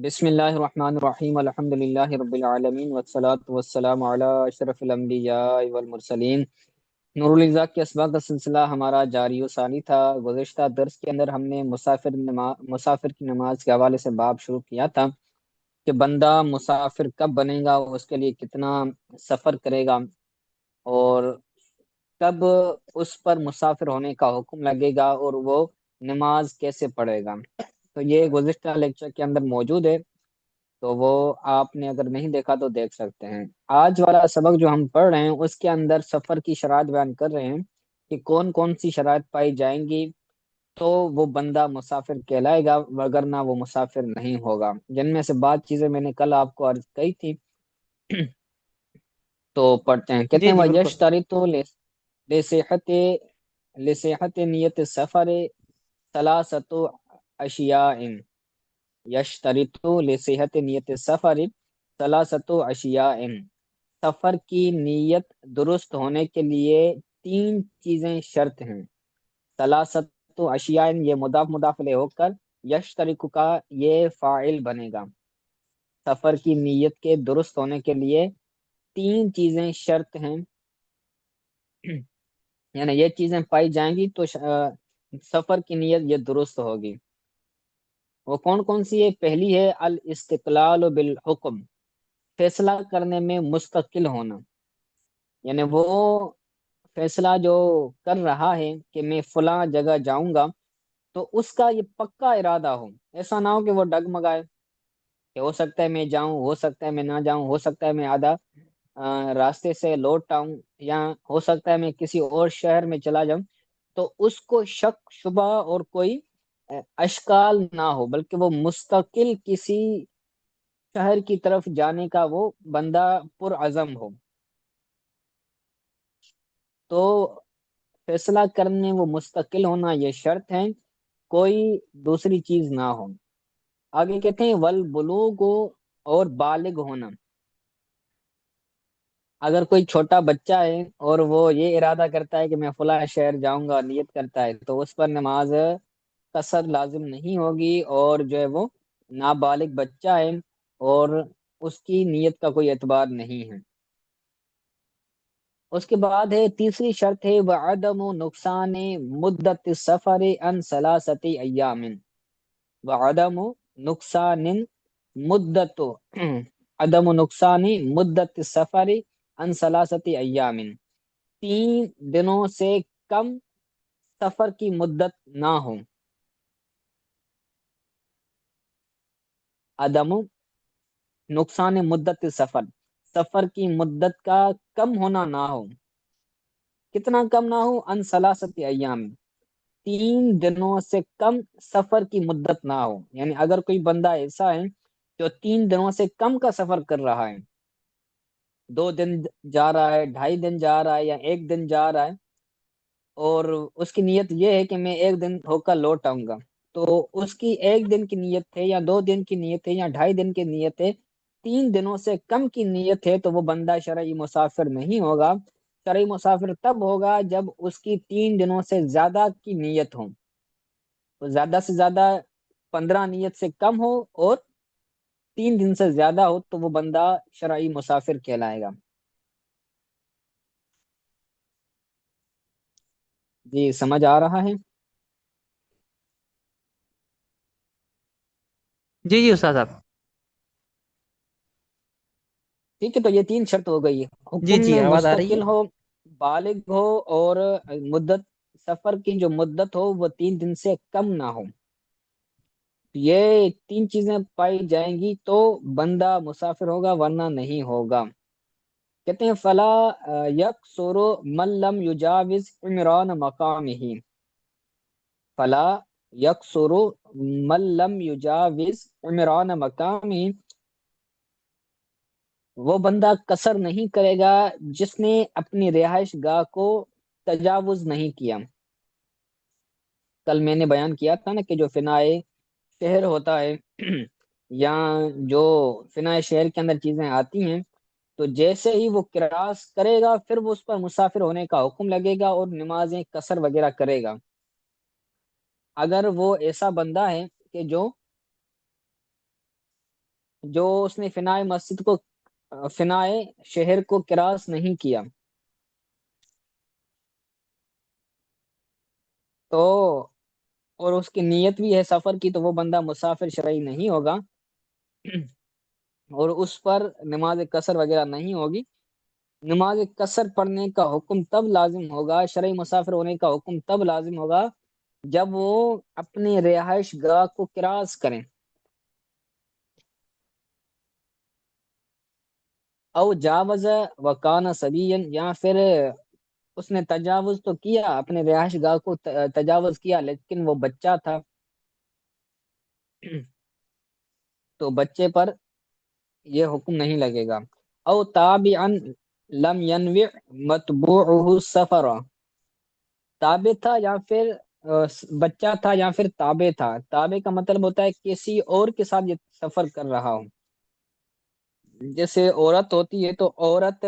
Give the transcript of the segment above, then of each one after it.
بسم اللہ الرحمن الرحیم الحمد للہ رب العالمین والصلاة والسلام علی اشرف الانبیاء والمرسلین۔ نور الزا کے اسباق کا سلسلہ ہمارا جاری و ثانی تھا۔ گزشتہ درس کے اندر ہم نے مسافر کی نماز کے حوالے سے باب شروع کیا تھا کہ بندہ مسافر کب بنے گا، اس کے لیے کتنا سفر کرے گا، اور کب اس پر مسافر ہونے کا حکم لگے گا، اور وہ نماز کیسے پڑھے گا۔ تو یہ گزشتہ لیکچر کے اندر موجود ہے، تو وہ آپ نے اگر نہیں دیکھا تو دیکھ سکتے ہیں۔ آج والا سبق جو ہم پڑھ رہے ہیں اس کے اندر سفر کی شرائط بیان کر رہے ہیں کہ کون کون سی شرائط پائی جائیں گی تو وہ بندہ مسافر کہلائے گا، وگرنہ وہ مسافر نہیں ہوگا، جن میں سے بعض چیزیں میں نے کل آپ کو عرض کی تھی۔ تو پڑھتے ہیں، کہتے جی ہیں جی وہ بالکل۔ یشترط لصحت لصحت نیت سفر ثلاثت اشیاء، یشترط لصحت نیت سفر ثلاثت اشیاء، سفر کی نیت درست ہونے کے لیے تین چیزیں شرط ہیں۔ ثلاثت اشیاء یہ مضاف مضاف الیہ ہو کر یشترک کا یہ فاعل بنے گا۔ سفر کی نیت کے درست ہونے کے لیے تین چیزیں شرط ہیں، یعنی یہ چیزیں پائی جائیں گی تو سفر کی نیت یہ درست ہوگی۔ وہ کون کون سی ہے؟ پہلی ہے الاستقلال بالحکم، فیصلہ کرنے میں مستقل ہونا، یعنی وہ فیصلہ جو کر رہا ہے کہ میں فلاں جگہ جاؤں گا تو اس کا یہ پکا ارادہ ہو، ایسا نہ ہو کہ وہ ڈگمگائے کہ ہو سکتا ہے میں جاؤں، ہو سکتا ہے میں نہ جاؤں، ہو سکتا ہے میں آدھا راستے سے لوٹ آؤں، یا ہو سکتا ہے میں کسی اور شہر میں چلا جاؤں، تو اس کو شک شبہ اور کوئی اشکال نہ ہو، بلکہ وہ مستقل کسی شہر کی طرف جانے کا وہ بندہ پرعزم ہو۔ تو فیصلہ کرنے وہ مستقل ہونا یہ شرط ہے، کوئی دوسری چیز نہ ہو۔ آگے کہتے ہیں والبلوغ، اور بالغ ہونا۔ اگر کوئی چھوٹا بچہ ہے اور وہ یہ ارادہ کرتا ہے کہ میں فلاں شہر جاؤں گا، نیت کرتا ہے، تو اس پر نماز قصر لازم نہیں ہوگی، اور جو ہے وہ نابالغ بچہ ہے اور اس کی نیت کا کوئی اعتبار نہیں ہے۔ اس کے بعد ہے تیسری شرط ہے وعدم نقصان مدت السفر عن ثلاثت ایام، وعدم نقصان مدت عدم نقصان مدت السفر عن ثلاثت ایام، تین دنوں سے کم سفر کی مدت نہ ہو۔ عدم نقصان مدت سفر، سفر کی مدت کا کم ہونا نہ ہو۔ کتنا کم نہ ہو؟ ان ثلاثت ایام، تین دنوں سے کم سفر کی مدت نہ ہو۔ یعنی اگر کوئی بندہ ایسا ہے جو تین دنوں سے کم کا سفر کر رہا ہے، 2 دن جا رہا ہے، 2.5 دن جا رہا ہے، یا 1 دن جا رہا ہے، اور اس کی نیت یہ ہے کہ میں 1 دن ہو کر لوٹ آؤں گا، تو اس کی 1 دن کی نیت ہے، یا 2 دن کی نیت ہے، یا 2.5 دن کی نیت ہے، 3 دنوں سے کم کی نیت ہے، تو وہ بندہ شرعی مسافر نہیں ہوگا۔ شرعی مسافر تب ہوگا جب اس کی 3 دنوں سے زیادہ کی نیت ہو، تو زیادہ سے زیادہ 15 نیت سے کم ہو اور 3 دن سے زیادہ ہو، تو وہ بندہ شرعی مسافر کہلائے گا۔ جی سمجھ آ رہا ہے؟ جی جی استاد صاحب۔ ٹھیک ہے، تو یہ 3 شرط ہو گئی، جی حکم جی میں آواز آ رہی ہے۔ مستقل ہو، بالغ ہو، اور مدت سفر کی جو مدت ہو وہ 3 دن سے کم نہ ہو۔ یہ 3 چیزیں پائی جائیں گی تو بندہ مسافر ہوگا، ورنہ نہیں ہوگا۔ کہتے ہیں فلا یقصر من لم یجاوز عمران مقامہ، فلا یقصر من لم یجاوز عمران مقامہ، وہ بندہ قصر نہیں کرے گا جس نے اپنی رہائش گاہ کو تجاوز نہیں کیا۔ کل میں نے بیان کیا تھا نا کہ جو فنائے شہر ہوتا ہے یا جو فنائے شہر کے اندر چیزیں آتی ہیں، تو جیسے ہی وہ کراس کرے گا پھر وہ اس پر مسافر ہونے کا حکم لگے گا اور نمازیں قصر وغیرہ کرے گا۔ اگر وہ ایسا بندہ ہے کہ جو جو اس نے فنائے مسجد کو فنائے شہر کو کراس نہیں کیا، تو اور اس کی نیت بھی ہے سفر کی، تو وہ بندہ مسافر شرعی نہیں ہوگا اور اس پر نماز قصر وغیرہ نہیں ہوگی۔ نماز قصر پڑھنے کا حکم تب لازم ہوگا، شرعی مسافر ہونے کا حکم تب لازم ہوگا جب وہ اپنے رہائش گاہ کو کراس کریں، او جاوز وکان سبین، یا پھر اس نے تجاوز تو کیا، اپنے رہائش گاہ کو تجاوز کیا لیکن وہ بچہ تھا تو بچے پر یہ حکم نہیں لگے گا۔ او تابعا لم ينوع متبوعه السفر، تابع تھا یا پھر بچہ تھا یا پھر تابع تھا۔ تابع کا مطلب ہوتا ہے کسی اور کے ساتھ یہ سفر کر رہا ہو، جیسے عورت ہوتی ہے تو عورت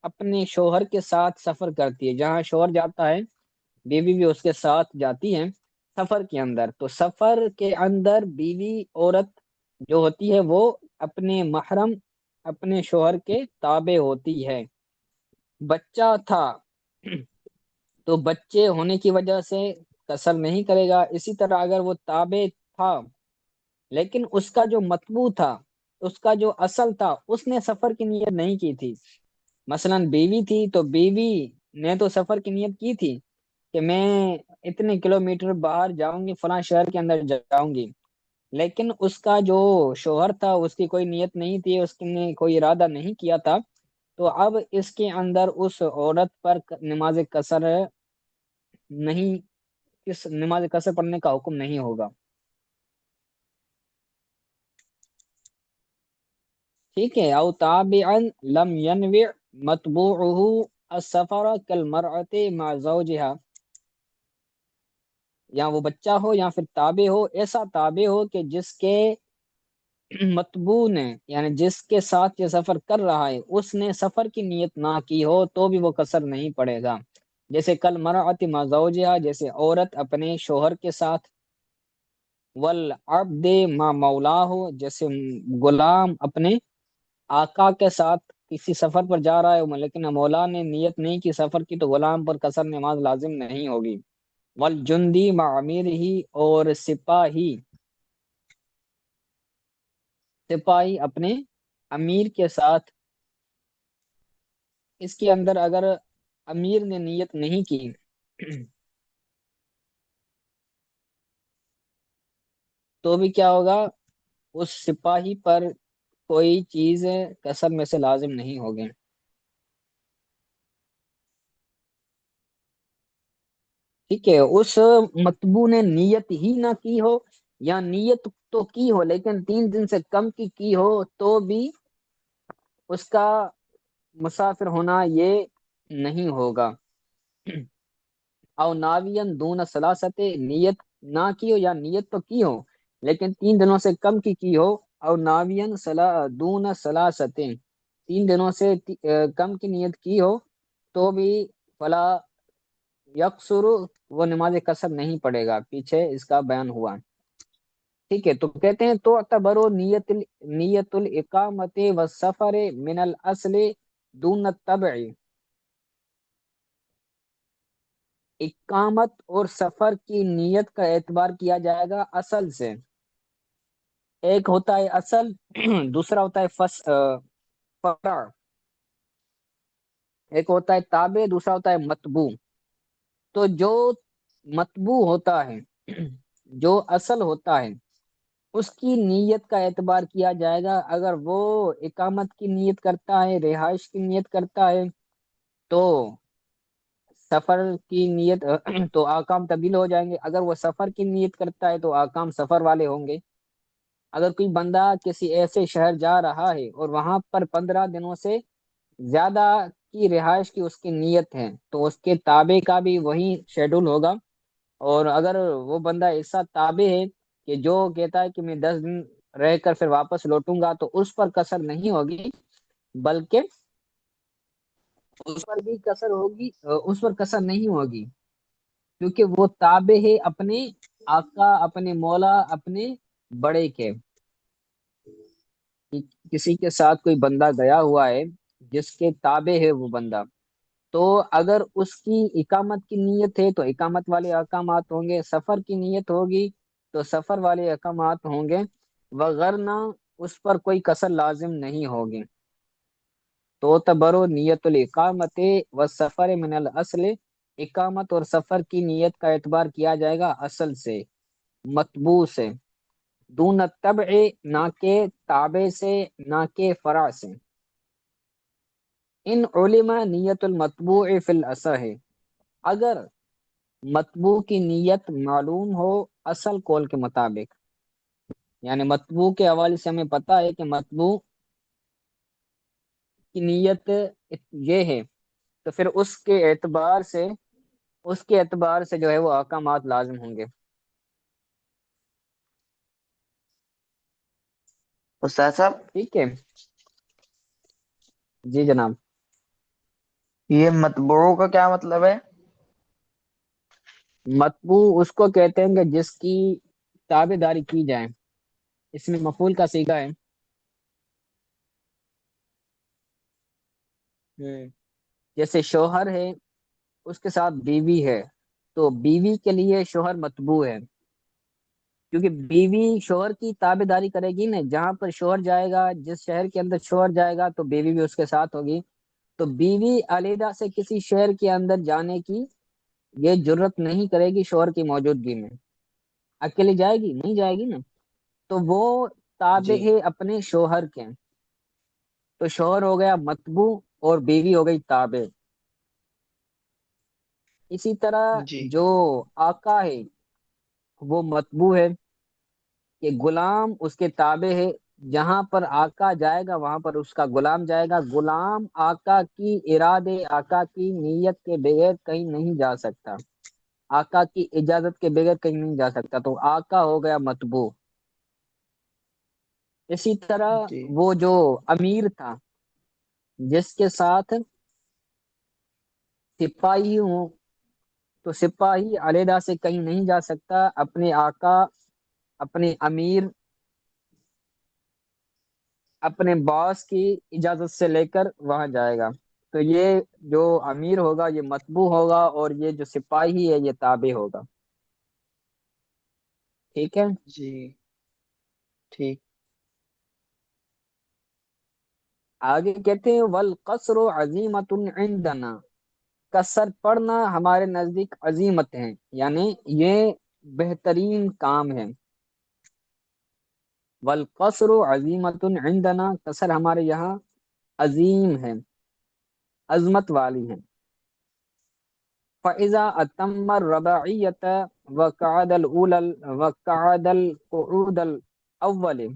اپنے شوہر کے ساتھ سفر کرتی ہے، جہاں شوہر جاتا ہے بیوی بھی اس کے ساتھ جاتی ہے سفر کے اندر، تو سفر کے اندر بیوی عورت جو ہوتی ہے وہ اپنے محرم اپنے شوہر کے تابع ہوتی ہے۔ بچہ تھا تو بچے ہونے کی وجہ سے قصر نہیں کرے گا، اسی طرح اگر وہ تابع تھا لیکن اس کا جو مطبوع تھا، اس کا جو اصل تھا، اس نے سفر کی نیت نہیں کی تھی، مثلا بیوی تھی تو بیوی نے تو سفر کی نیت کی تھی کہ میں اتنے کلومیٹر باہر جاؤں گی، فلاں شہر کے اندر جاؤں گی، لیکن اس کا جو شوہر تھا اس کی کوئی نیت نہیں تھی، اس نے کوئی ارادہ نہیں کیا تھا، تو اب اس کے اندر اس عورت پر نماز قصر نہیں، کس نماز قصر پڑھنے کا حکم نہیں ہوگا۔ ٹھیک ہے، او تابعا لم ينوع متبوعه السفر كالمرأة مع زوجها، یا وہ بچہ ہو یا پھر تابع ہو، ایسا تابع ہو کہ جس کے متبوع نے یعنی جس کے ساتھ یہ سفر کر رہا ہے اس نے سفر کی نیت نہ کی ہو تو بھی وہ قصر نہیں پڑے گا، جیسے کل مرأت مع زوجها، جیسے عورت اپنے شوہر کے ساتھ، والعبد مع مولاه، جیسے غلام اپنے آقا کے ساتھ کسی سفر پر جا رہا ہے لیکن مولا نے نیت نہیں کی سفر کی، تو غلام پر قصر نماز لازم نہیں ہوگی۔ والجندی مع امیر ہی، اور سپاہی اپنے امیر کے ساتھ، اس کے اندر اگر امیر نے نیت نہیں کی تو بھی کیا ہوگا، اس سپاہی پر کوئی چیز قصر میں سے لازم نہیں ہوگی۔ ٹھیک ہے، اس متبو نے نیت ہی نہ کی ہو یا نیت تو کی ہو لیکن 3 دن سے کم کی ہو تو بھی اس کا مسافر ہونا یہ نہیں ہوگا۔ او ناوین دون سلاست، نیت نہ کی ہو یا نیت تو کی ہو لیکن 3 دنوں سے کم کی ہو، او ناوین دون سلاستیں، 3 دنوں سے کم کی نیت کی ہو تو بھی فلا یقصر، وہ نماز قصر نہیں پڑے گا، پیچھے اس کا بیان ہوا۔ ٹھیک ہے، تو کہتے ہیں تو اعتبرو نیت الاقامت والسفر من الاصل دون التبع، اقامت اور سفر کی نیت کا اعتبار کیا جائے گا اصل سے، ایک ہوتا ہے اصل دوسرا ہوتا ہے فرع، ایک ہوتا ہے تابع دوسرا ہوتا ہے متبوع، تو جو متبوع ہوتا ہے جو اصل ہوتا ہے اس کی نیت کا اعتبار کیا جائے گا، اگر وہ اقامت کی نیت کرتا ہے، رہائش کی نیت کرتا ہے تو سفر کی نیت تو آکام تبدیل ہو جائیں گے، اگر وہ سفر کی نیت کرتا ہے تو آکام سفر والے ہوں گے۔ اگر کوئی بندہ کسی ایسے شہر جا رہا ہے اور وہاں پر 15 دنوں سے زیادہ کی رہائش کی اس کی نیت ہے تو اس کے تابع کا بھی وہی شیڈول ہوگا، اور اگر وہ بندہ ایسا تابع ہے کہ جو کہتا ہے کہ میں 10 دن رہ کر پھر واپس لوٹوں گا تو اس پر قصر نہیں ہوگی، بلکہ اس پر بھی قصر ہوگی، اس پر قصر نہیں ہوگی کیونکہ وہ تابع ہے اپنے آقا اپنے مولا اپنے بڑے کے۔ کہ کسی کے ساتھ کوئی بندہ گیا ہوا ہے جس کے تابع ہے وہ بندہ، تو اگر اس کی اقامت کی نیت ہے تو اقامت والے احکامات ہوں گے، سفر کی نیت ہوگی تو سفر والے احکامات ہوں گے، وغیرہ اس پر کوئی کسر لازم نہیں ہوگی۔ تو تبرو نیت الاقامت و سفر من الاصل، اقامت اور سفر کی نیت کا اعتبار کیا جائے گا اصل سے، مطبوع سے، دون تبع، نہ کہ تابع سے، نہ کہ فرع سے۔ ان علم نیت المطبوع فی الاصح، اگر مطبوع کی نیت معلوم ہو اصل قول کے مطابق، یعنی مطبوع کے حوالے سے ہمیں پتہ ہے کہ مطبوع کی نیت یہ ہے، تو پھر اس کے اعتبار سے جو ہے وہ احکامات لازم ہوں گے۔ استاد صاحب، ٹھیک ہے، جی جناب۔ یہ مطبوع کا کیا مطلب ہے؟ مطبوع اس کو کہتے ہیں کہ جس کی تابع داری کی جائے، اس میں مفعول کا صیغہ ہے۔ ہوں، جیسے شوہر ہے، اس کے ساتھ بیوی ہے، تو بیوی کے لیے شوہر مطبوع ہے، کیونکہ بیوی شوہر کی تابع داری کرے گی نا، جہاں پر شوہر جائے گا، جس شہر کے اندر شوہر جائے گا تو بیوی بھی اس کے ساتھ ہوگی۔ تو بیوی علیحدہ سے کسی شہر کے اندر جانے کی یہ جرت نہیں کرے گی شوہر کی موجودگی میں، اکیلے جائے گی نہیں، جائے گی نا، تو وہ تابع جی ہے اپنے شوہر کے، تو شوہر ہو گیا مطبوع اور بیوی ہو گئی تابع۔ اسی طرح جی جو آقا ہے وہ مطبوع ہے، کہ غلام اس کے تابع ہے، جہاں پر آقا جائے گا وہاں پر اس کا غلام جائے گا، غلام آقا کی ارادے، آقا کی نیت کے بغیر کہیں نہیں جا سکتا، آقا کی اجازت کے بغیر کہیں نہیں جا سکتا، تو آقا ہو گیا مطبوع۔ اسی طرح جی وہ جو امیر تھا جس کے ساتھ سپاہی ہوں، تو سپاہی علیحدہ سے کہیں نہیں جا سکتا، اپنے آقا، اپنے امیر، اپنے باس کی اجازت سے لے کر وہاں جائے گا، تو یہ جو امیر ہوگا یہ مطبوع ہوگا، اور یہ جو سپاہی ہے یہ تابع ہوگا۔ ٹھیک ہے، جی ٹھیک۔ آگے کہتے ہیں والقصر عزیمت عندنا، قصر پڑھنا ہمارے نزدیک عظیمت ہے، یعنی یہ بہترین کام ہے۔ والقصر عظیمت عندنا، قصر ہمارے یہاں عظیم ہے، عظمت والی ہے۔ فَإِذَا أَتَمَّ الرَّبَاعِيَّةَ وَقَعَدَ الْقُعُودَ الْأَوَّلِ،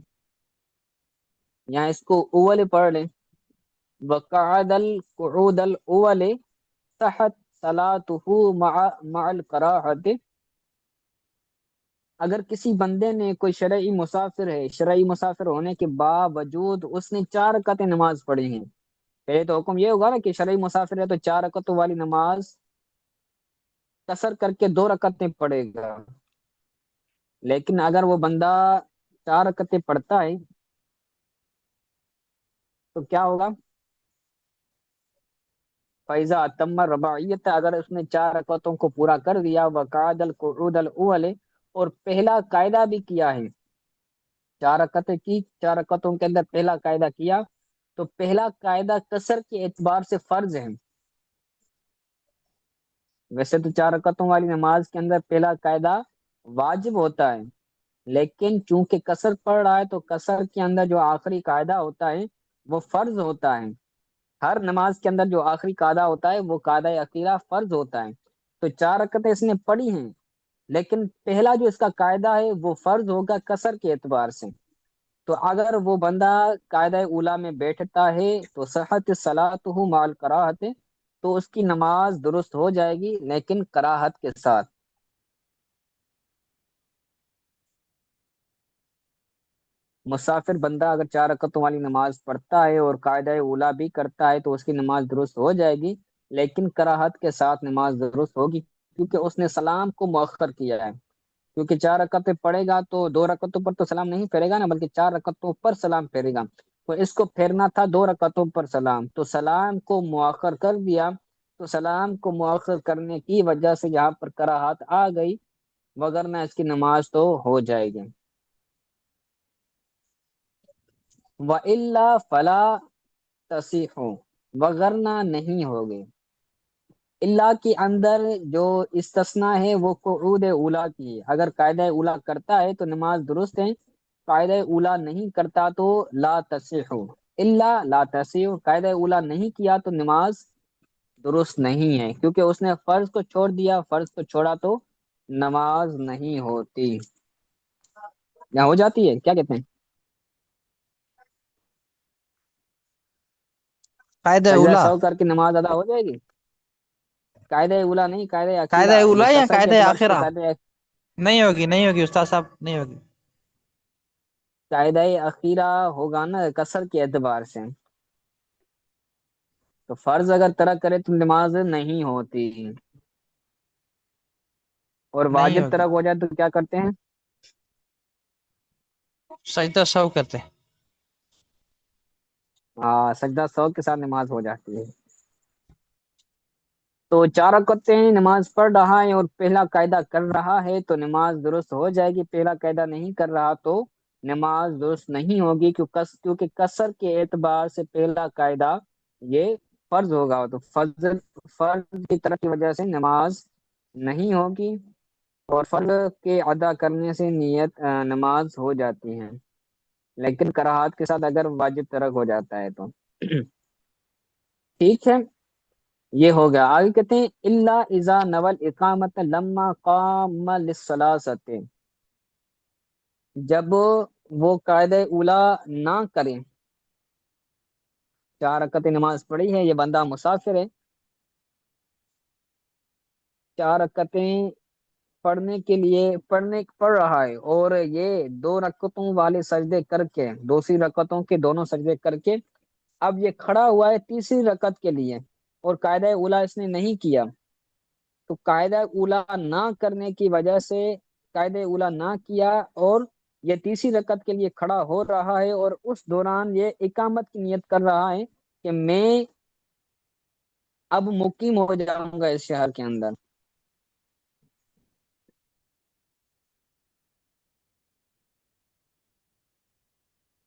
یہاں اس کو اول پڑھ لیں، وَقَعَدَ الْقُعُودَ الْأَوَّلِ صحت صلاته مع الکراہت، اگر کسی بندے نے، کوئی شرعی مسافر ہے، شرعی مسافر ہونے کے باوجود اس نے 4 رکعتیں نماز پڑھی ہیں، پہلے تو حکم یہ ہوگا نا کہ شرعی مسافر ہے تو 4 رکعتوں والی نماز قصر کر کے 2 رکعتیں پڑھے گا، لیکن اگر وہ بندہ 4 رکعتیں پڑھتا ہے تو کیا ہوگا؟ فیضا اتم رباعیت، اگر اس نے 4 رکعتوں کو پورا کر دیا، وقعد القعود الاول، اور پہلا قاعدہ بھی کیا ہے، 4 رکعتیں کی، 4 رکعتوں کے اندر پہلا قاعدہ کیا، تو پہلا قاعدہ قصر کے اعتبار سے فرض ہے، ویسے تو 4 رکعتوں والی نماز کے اندر پہلا قاعدہ واجب ہوتا ہے، لیکن چونکہ قصر پڑھ رہا ہے تو قصر کے اندر جو آخری قاعدہ ہوتا ہے وہ فرض ہوتا ہے، ہر نماز کے اندر جو آخری قاعدہ ہوتا ہے وہ قاعدہ اخیرہ فرض ہوتا ہے، تو 4 رکعتیں اس نے پڑھی ہیں، لیکن پہلا جو اس کا قاعدہ ہے وہ فرض ہوگا قصر کے اعتبار سے، تو اگر وہ بندہ قاعدہ اولا میں بیٹھتا ہے تو صحت صلاتہ مع الکراہت، تو اس کی نماز درست ہو جائے گی لیکن کراہت کے ساتھ۔ مسافر بندہ اگر 4 رکعتوں والی نماز پڑھتا ہے اور قاعدہ اولا بھی کرتا ہے تو اس کی نماز درست ہو جائے گی، لیکن کراہت کے ساتھ نماز درست ہوگی، کیونکہ اس نے سلام کو مؤخر کیا ہے، کیونکہ 4 رکعتیں پڑھے گا تو 2 رکعتوں پر تو سلام نہیں پھیرے گا نا، بلکہ 4 رکعتوں پر سلام پھیرے گا۔ تو اس کو پھیرنا تھا 2 رکعتوں پر سلام، تو سلام کو مؤخر کر دیا۔ تو سلام کو مؤخر کرنے کی وجہ سے یہاں پر کراہت آ گئی، وگرنہ اس کی نماز تو ہو جائے گی۔ وَإِلَّا فَلَا تَصِحُ، وگرنہ نہیں ہوگی۔ اللہ کے اندر جو استثناء ہے وہ قعود اولا کی ہے، اگر قاعدہ اولا کرتا ہے تو نماز درست ہے، قاعدہ اولا نہیں کرتا تو لا تصح، اللہ لا تصح، قاعدہ اولا نہیں کیا تو نماز درست نہیں ہے، کیونکہ اس نے فرض کو چھوڑ دیا، فرض کو چھوڑا تو نماز نہیں ہوتی، یا ہو جاتی ہے، کیا کہتے ہیں؟ قاعدہ سجدہ اولا، سہو کر کے نماز ادا ہو جائے گی؟ قاعدہ اولا نہیں، قاعدہ قاعدہ اخیرہ، جو اولا یا کسر کے قاعدہ اعتبار سے آخرہ؟ قاعدہ، نہیں ہوگی، نہیں ہوگی استاد صاحب، نہیں ہوگی۔ قاعدہ اخیرہ ہوگا نا کسر کے اعتبار سے، تو فرض اگر ترک کرے تو نماز نہیں ہوتی، اور نہیں واجب ہوگی، ترک ہو جائے تو کیا کرتے ہیں؟ سجدہ سہو کرتے ہیں۔ سجدہ سہو کے ساتھ نماز ہو جاتی ہے۔ تو 4 رکعتیں نماز پڑھ رہا ہے اور پہلا قاعدہ کر رہا ہے تو نماز درست ہو جائے گی، پہلا قاعدہ نہیں کر رہا تو نماز درست نہیں ہوگی، کیونکہ کسر کے اعتبار سے پہلا قاعدہ یہ فرض ہوگا، تو فرض کی طرف کی وجہ سے نماز نہیں ہوگی، اور فرض کے ادا کرنے سے نماز ہو جاتی ہے، لیکن کراہات کے ساتھ اگر واجب ترک ہو جاتا ہے تو ٹھیک ہے، یہ ہو گیا۔ آگے کہتے ہیں اللہ اذا نول اقامت لما قام للصلاۃ، جب وہ قاعدہ اولا نہ کریں، 4 رکعتیں نماز پڑھی ہے، یہ بندہ مسافر ہے، 4 رکعتیں پڑھنے کے لیے پڑھ رہا ہے، اور یہ 2 رکعتوں والے سجدے کر کے، دوسری رکعتوں کے دونوں سجدے کر کے اب یہ کھڑا ہوا ہے تیسری رکعت کے لیے، اور قاعدہ اولا اس نے نہیں کیا، تو قاعدہ اولا نہ کرنے کی وجہ سے، قاعدہ اولا نہ کیا اور یہ تیسری رکعت کے لیے کھڑا ہو رہا ہے، اور اس دوران یہ اقامت کی نیت کر رہا ہے کہ میں اب مقیم ہو جاؤں گا اس شہر کے اندر،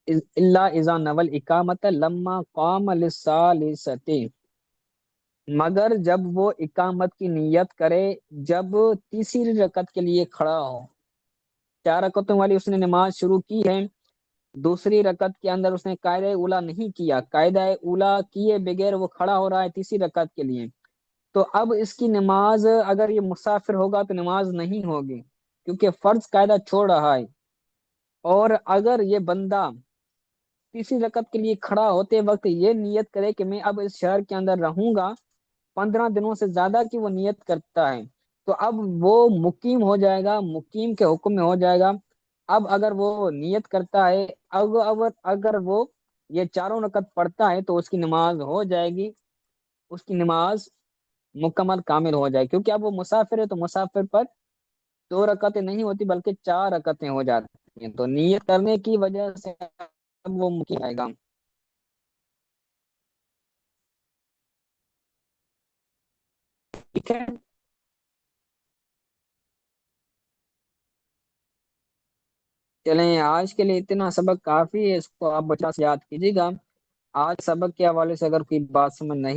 اللہ اذا نول اقامت لما قام للصالحۃ، مگر جب وہ اقامت کی نیت کرے جب تیسری رکعت کے لیے کھڑا ہو، 4 رکعتوں والی اس نے نماز شروع کی ہے، دوسری رکعت کے اندر اس نے قاعدہ اولا نہیں کیا، قاعدہ اولا کیے بغیر وہ کھڑا ہو رہا ہے تیسری رکعت کے لیے، تو اب اس کی نماز، اگر یہ مسافر ہوگا تو نماز نہیں ہوگی، کیونکہ فرض قاعدہ چھوڑ رہا ہے، اور اگر یہ بندہ تیسری رکعت کے لیے کھڑا ہوتے وقت یہ نیت کرے کہ میں اب اس شہر کے اندر رہوں گا 15 دنوں سے زیادہ کی وہ نیت کرتا ہے، تو اب وہ مقیم ہو جائے گا، مقیم کے حکم میں ہو جائے گا۔ اب اگر وہ نیت کرتا ہے، اگر وہ یہ 4 رکعت پڑھتا ہے تو اس کی نماز ہو جائے گی، اس کی نماز مکمل کامل ہو جائے، کیونکہ اب وہ مسافر ہے تو مسافر پر 2 رکعتیں نہیں ہوتی بلکہ 4 رکعتیں ہو جاتی ہیں، تو نیت کرنے کی وجہ سے اب وہ مقیم آئے گا۔ ٹھیک ہے، چلیں آج کے لیے اتنا سبق کافی ہے، اس کو آپ بچہ سے یاد کیجیے گا۔ آج سبق کے حوالے سے اگر کوئی بات سمجھ نہیں